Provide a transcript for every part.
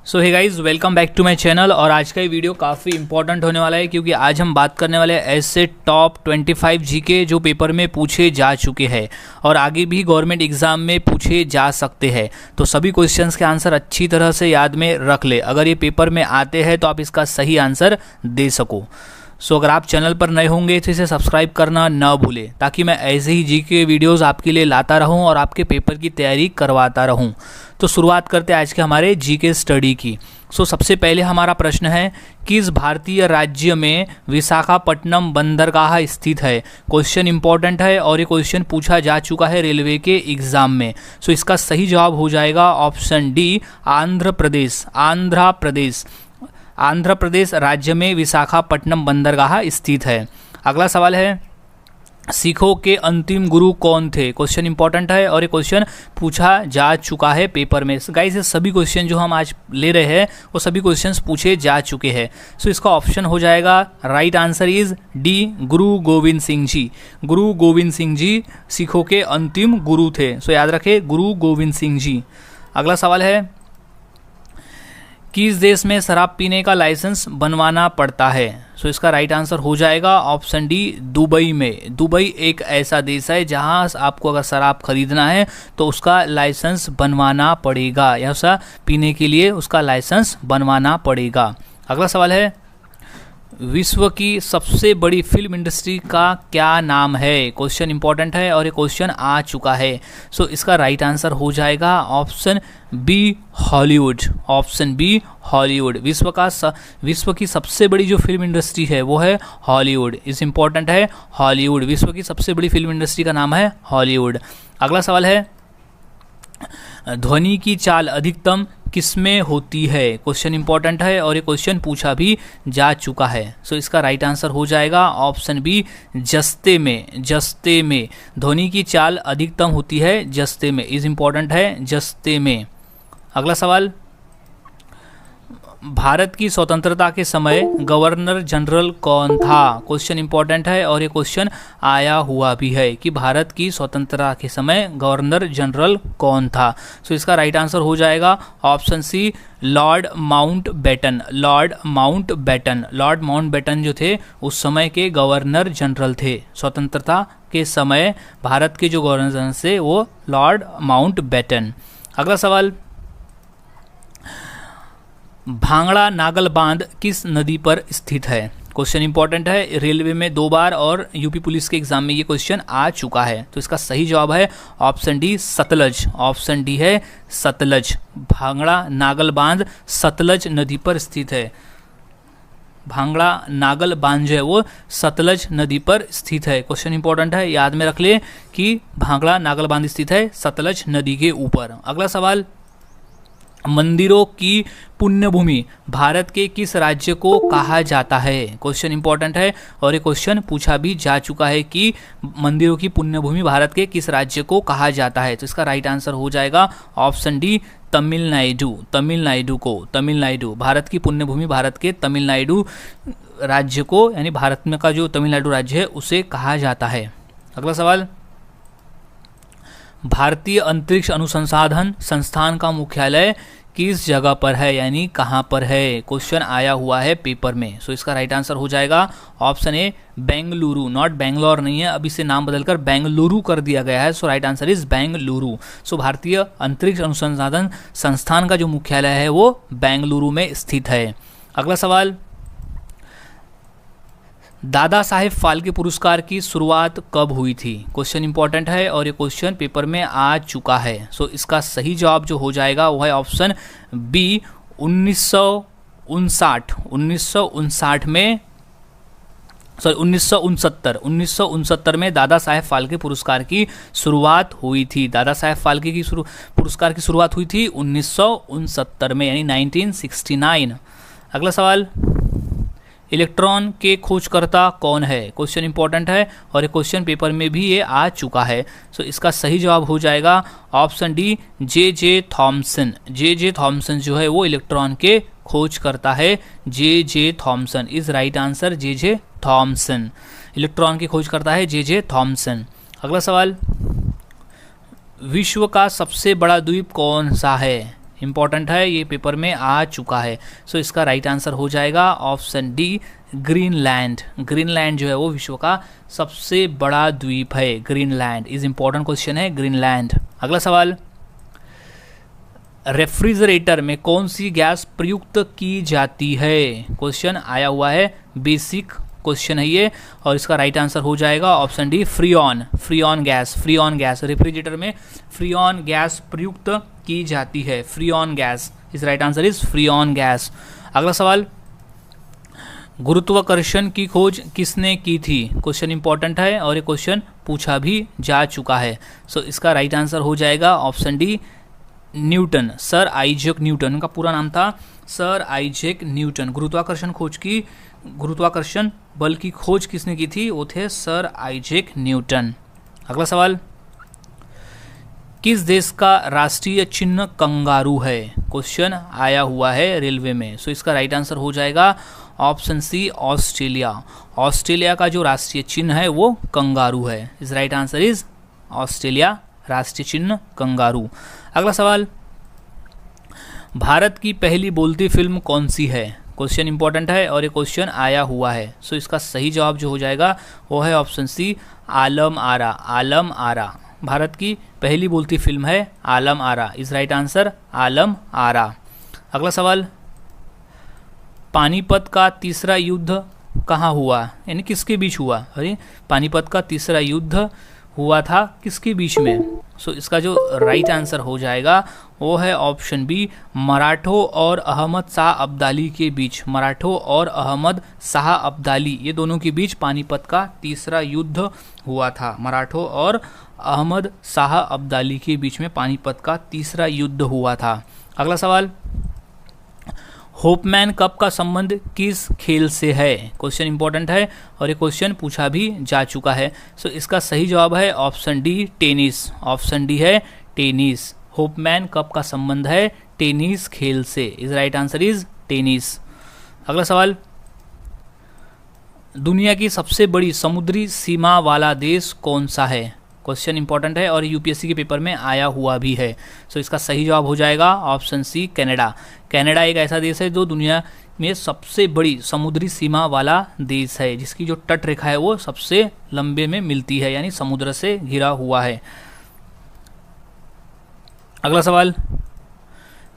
So hey guys, welcome back to my channel. और आज का ये वीडियो काफ़ी इंपॉर्टेंट होने वाला है क्योंकि आज हम बात करने वाले हैं ऐसे टॉप 25 जीके जो पेपर में पूछे जा चुके हैं और आगे भी गवर्नमेंट एग्जाम में पूछे जा सकते हैं। तो सभी क्वेश्चंस के आंसर अच्छी तरह से याद में रख ले, अगर ये पेपर में आते हैं तो आप इसका सही आंसर दे सको। सो अगर आप चैनल पर नए होंगे तो इसे सब्सक्राइब करना न भूलें ताकि मैं ऐसे ही जीके वीडियोस आपके लिए लाता रहूं और आपके पेपर की तैयारी करवाता रहूं। तो शुरुआत करते हैं आज के हमारे जीके स्टडी की। सो सबसे पहले हमारा प्रश्न है, किस भारतीय राज्य में विशाखापट्टनम बंदरगाह स्थित है। क्वेश्चन इंपॉर्टेंट है और ये क्वेश्चन पूछा जा चुका है रेलवे के एग्जाम में। सो इसका सही जवाब हो जाएगा ऑप्शन डी, आंध्र प्रदेश। आंध्र प्रदेश राज्य में विशाखापट्टनम बंदरगाह स्थित है। अगला सवाल है, सिखों के अंतिम गुरु कौन थे। क्वेश्चन इंपॉर्टेंट है और ये क्वेश्चन पूछा जा चुका है पेपर में। गाइस, ये सभी क्वेश्चन जो हम आज ले रहे हैं वो सभी क्वेश्चंस पूछे जा चुके हैं। सो इसका ऑप्शन हो जाएगा, राइट आंसर इज डी, गुरु गोविंद सिंह जी। गुरु गोविंद सिंह जी सिखों के अंतिम गुरु थे। सो याद रखें, गुरु गोविंद सिंह जी। अगला सवाल है, किस देश में शराब पीने का लाइसेंस बनवाना पड़ता है। सो इसका राइट आंसर हो जाएगा ऑप्शन डी, दुबई में। दुबई एक ऐसा देश है जहां आपको अगर शराब खरीदना है तो उसका लाइसेंस बनवाना पड़ेगा, या सा पीने के लिए उसका लाइसेंस बनवाना पड़ेगा। अगला सवाल है, विश्व की सबसे बड़ी फिल्म इंडस्ट्री का क्या नाम है। क्वेश्चन इंपॉर्टेंट है और ये क्वेश्चन आ चुका है। सो इसका राइट आंसर हो जाएगा option B, Hollywood. Option B, Hollywood. विश्व की सबसे बड़ी जो फिल्म इंडस्ट्री है वो है हॉलीवुड। इस इंपॉर्टेंट है, हॉलीवुड। विश्व की सबसे बड़ी फिल्म इंडस्ट्री का नाम है हॉलीवुड। अगला सवाल है, ध्वनि की चाल अधिकतम किसमें होती है। क्वेश्चन इंपॉर्टेंट है और ये क्वेश्चन पूछा भी जा चुका है। सो इसका राइट आंसर हो जाएगा ऑप्शन बी, जस्ते में। जस्ते में ध्वनि की चाल अधिकतम होती है जस्ते में। इज इंपॉर्टेंट है, जस्ते में। अगला सवाल, भारत की स्वतंत्रता के समय गवर्नर जनरल कौन था। क्वेश्चन इंपॉर्टेंट है और ये क्वेश्चन आया हुआ भी है कि भारत की स्वतंत्रता के समय गवर्नर जनरल कौन था। सो इसका राइट आंसर हो जाएगा option C, Lord Mountbatten. Lord Mountbatten. Lord Mountbatten जो थे उस समय के गवर्नर जनरल थे। स्वतंत्रता के समय भारत के जो गवर्नर जनरल थे वो लॉर्ड माउंट बैटन। अगला सवाल, भांगड़ा नागल बांध किस नदी पर स्थित है। क्वेश्चन इंपॉर्टेंट है, रेलवे में 2 बार और यूपी पुलिस के एग्जाम में ये क्वेश्चन आ चुका है। तो इसका सही जवाब है option D, Sutlej. Option D है सतलज। भांगड़ा नागल बांध सतलज नदी पर स्थित है। भांगड़ा नागल बांध जो है वो सतलज नदी पर स्थित है। क्वेश्चन इंपॉर्टेंट है, याद में रख ले कि भांगड़ा नागल बांध स्थित है सतलज नदी के ऊपर। अगला सवाल, मंदिरों की पुण्य भूमि भारत के किस राज्य को कहा जाता है। क्वेश्चन इंपॉर्टेंट है और ये क्वेश्चन पूछा भी जा चुका है कि मंदिरों की पुण्य भूमि भारत के किस राज्य को कहा जाता है। तो इसका राइट आंसर हो जाएगा ऑप्शन डी, तमिलनाडु। तमिलनाडु को, तमिलनाडु भारत की पुण्य भूमि भारत के तमिलनाडु राज्य को, यानी भारत में का जो तमिलनाडु राज्य है उसे कहा जाता है। अगला सवाल, भारतीय अंतरिक्ष अनुसंधान संस्थान का मुख्यालय किस जगह पर है, यानी कहाँ पर है। क्वेश्चन आया हुआ है पेपर में। सो इसका राइट आंसर हो जाएगा option A, Bengaluru. Not Bangalore नहीं है, अभी से नाम बदलकर बेंगलुरु कर दिया गया है। सो राइट आंसर इज बेंगलुरु। सो भारतीय अंतरिक्ष अनुसंधान संस्थान का जो मुख्यालय है वो बेंगलुरु में स्थित है। अगला सवाल, दादा साहेब फाल्के पुरस्कार की शुरुआत कब हुई थी। क्वेश्चन इंपॉर्टेंट है और ये क्वेश्चन पेपर में आ चुका है। सो इसका सही जवाब जो हो जाएगा वो है ऑप्शन बी, 1959 में, सॉरी 1969 में दादा साहेब फाल्के पुरस्कार की शुरुआत हुई थी। दादा साहेब फाल्के की पुरस्कार की शुरुआत हुई थी 1969 में, यानी 1969। अगला सवाल, इलेक्ट्रॉन के खोजकर्ता कौन है। क्वेश्चन इंपॉर्टेंट है और ये क्वेश्चन पेपर में भी ये आ चुका है। सो इसका सही जवाब हो जाएगा option D, J Thomson. J Thomson जो है वो इलेक्ट्रॉन के खोज करता है। J Thomson is right answer, J Thomson electron की खोज करता है जे थॉमसन। अगला सवाल, विश्व का सबसे बड़ा द्वीप कौन सा है। इंपॉर्टेंट है, ये पेपर में आ चुका है। सो इसका राइट आंसर हो जाएगा ऑप्शन डी ग्रीनलैंड। ग्रीनलैंड जो है वो विश्व का सबसे बड़ा द्वीप है। ग्रीनलैंड इज इंपॉर्टेंट क्वेश्चन है, ग्रीनलैंड। अगला सवाल, रेफ्रिजरेटर में कौन सी गैस प्रयुक्त की जाती है? क्वेश्चन आया हुआ है, बेसिक क्वेश्चन है ये, और इसका राइट आंसर हो जाएगा option D freon. Freon gas, freon gas, refrigerator में फ्रीऑन गैस प्रयुक्त की जाती है। फ्रीऑन गैस, इस right answer is freon gas. अगला सवाल, गुरुत्वाकर्षण की खोज किसने की थी? क्वेश्चन इंपॉर्टेंट है और ये क्वेश्चन पूछा भी जा चुका है। सो इसका राइट आंसर हो जाएगा option D Newton, sir Isaac Newton. उनका पूरा नाम था सर आइजैक न्यूटन। गुरुत्वाकर्षण बल की खोज किसने की थी? वो थे सर आइजैक न्यूटन। अगला सवाल, किस देश का राष्ट्रीय चिन्ह कंगारू है? क्वेश्चन आया हुआ है रेलवे में। सो इसका राइट आंसर हो जाएगा ऑप्शन सी ऑस्ट्रेलिया। ऑस्ट्रेलिया का जो राष्ट्रीय चिन्ह है वो कंगारू है। इस राइट आंसर इज ऑस्ट्रेलिया, राष्ट्रीय चिन्ह कंगारू। अगला सवाल, भारत की पहली बोलती फिल्म कौन सी है? क्वेश्चन इंपॉर्टेंट है और ये क्वेश्चन आया हुआ है। सो इसका सही जवाब जो हो जाएगा वो है ऑप्शन सी आलम आरा। आलम आरा भारत की पहली बोलती फिल्म है, Alam Ara. Is right answer Alam Ara. अगला सवाल, पानीपत का तीसरा युद्ध कहाँ हुआ, यानी किसके बीच हुआ? अरे पानीपत का तीसरा युद्ध हुआ था किसके बीच में? सो इसका जो राइट आंसर हो जाएगा वो है ऑप्शन बी मराठों और अहमद शाह अब्दाली के बीच। मराठों और अहमद शाह अब्दाली ये दोनों के बीच पानीपत का तीसरा युद्ध हुआ था। मराठों और अहमद शाह अब्दाली के बीच में पानीपत का तीसरा युद्ध हुआ था। अगला सवाल, होपमैन कप का संबंध किस खेल से है? क्वेश्चन इंपॉर्टेंट है और ये क्वेश्चन पूछा भी जा चुका है। सो इसका सही जवाब है option D tennis. Option D है टेनिस। होपमैन कप का संबंध है टेनिस खेल से। Is right answer is tennis. अगला सवाल, दुनिया की सबसे बड़ी समुद्री सीमा वाला देश कौन सा है? क्वेश्चन इंपॉर्टेंट है और यूपीएससी के पेपर में आया हुआ भी है। सो इसका सही जवाब हो जाएगा ऑप्शन सी कनाडा। कनाडा एक ऐसा देश है जो दुनिया में सबसे बड़ी समुद्री सीमा वाला देश है, जिसकी जो तट रेखा है वो सबसे लंबे में मिलती है, यानी समुद्र से घिरा हुआ है। अगला सवाल,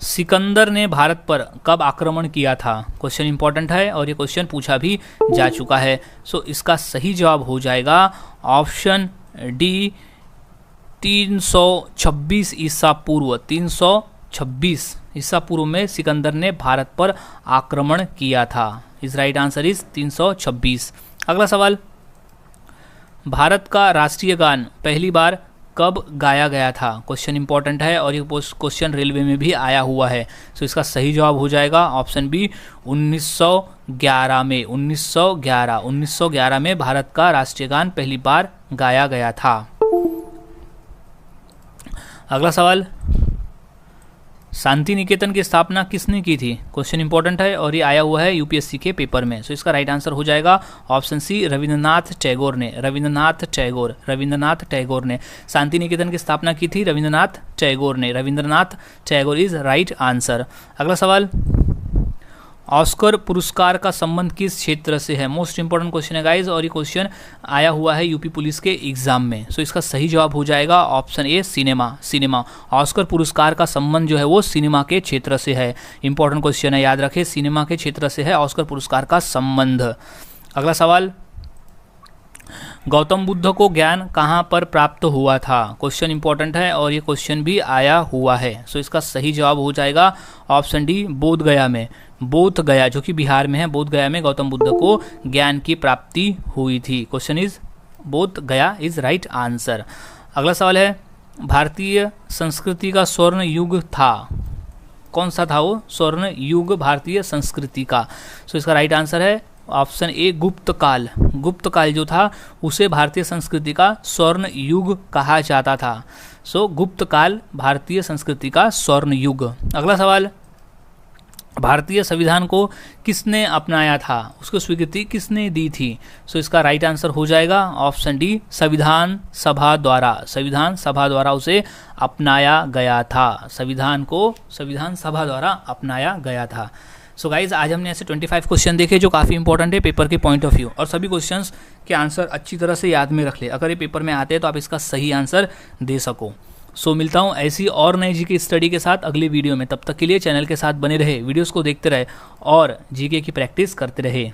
सिकंदर ने भारत पर कब आक्रमण किया था? क्वेश्चन इंपॉर्टेंट है और ये क्वेश्चन पूछा भी जा चुका है। सो इसका सही जवाब हो जाएगा ऑप्शन डी 326 ईसा पूर्व। 326 ईसा पूर्व में सिकंदर ने भारत पर आक्रमण किया था। इस राइट आंसर इज 326। अगला सवाल, भारत का राष्ट्रीय गान पहली बार कब गाया गया था? क्वेश्चन इंपॉर्टेंट है और ये क्वेश्चन रेलवे में भी आया हुआ है। सो इसका सही जवाब हो जाएगा ऑप्शन बी 1911 में। 1911 में भारत का राष्ट्रीय गान पहली बार गाया गया था। अगला सवाल, शांति निकेतन की स्थापना किसने की थी? क्वेश्चन इंपॉर्टेंट है और ये आया हुआ है यूपीएससी के पेपर में। सो इसका राइट आंसर हो जाएगा ऑप्शन सी रविंद्रनाथ टैगोर ने। रविंद्रनाथ टैगोर ने शांति निकेतन की स्थापना की थी। Rabindranath Tagore is right answer. अगला सवाल, ऑस्कर पुरस्कार का संबंध किस क्षेत्र से है? मोस्ट इंपॉर्टेंट क्वेश्चन है गाइज और ये क्वेश्चन आया हुआ है यूपी पुलिस के एग्जाम में। सो इसका सही जवाब हो जाएगा ऑप्शन ए सिनेमा। ऑस्कर पुरस्कार का संबंध जो है वो सिनेमा के क्षेत्र से है। इंपॉर्टेंट क्वेश्चन है, याद रखें, सिनेमा के क्षेत्र से है ऑस्कर पुरस्कार का संबंध। अगला सवाल, गौतम बुद्ध को ज्ञान कहाँ पर प्राप्त हुआ था? क्वेश्चन इंपॉर्टेंट है और ये क्वेश्चन भी आया हुआ है। सो इसका सही जवाब हो जाएगा ऑप्शन डी बोधगया में। बोधगया जो कि बिहार में है, बोधगया में गौतम बुद्ध को ज्ञान की प्राप्ति हुई थी। Question is Bodh Gaya is right answer. अगला सवाल है, भारतीय संस्कृति का स्वर्ण युग था, कौन सा था वो स्वर्ण युग भारतीय संस्कृति का? सो इसका राइट आंसर है ऑप्शन ए गुप्त काल जो था उसे भारतीय संस्कृति का स्वर्ण युग कहा जाता था। सो गुप्त काल भारतीय संस्कृति का स्वर्ण युग। अगला सवाल, भारतीय संविधान को किसने अपनाया था, उसको स्वीकृति किसने दी थी? सो इसका राइट आंसर हो जाएगा ऑप्शन डी, संविधान सभा द्वारा। संविधान सभा द्वारा उसे अपनाया गया था, संविधान को संविधान सभा द्वारा अपनाया गया था। सो गाइज आज हमने ऐसे 25 क्वेश्चन देखे जो काफ़ी इंपॉर्टेंट है पेपर के पॉइंट ऑफ व्यू, और सभी क्वेश्चंस के आंसर अच्छी तरह से याद में रख ले। अगर ये पेपर में आते हैं तो आप इसका सही आंसर दे सको। सो मिलता हूँ ऐसी और नई जीके स्टडी के साथ अगले वीडियो में। तब तक के लिए चैनल के साथ बने रहे, वीडियोस को देखते रहे और जीके की प्रैक्टिस करते रहे।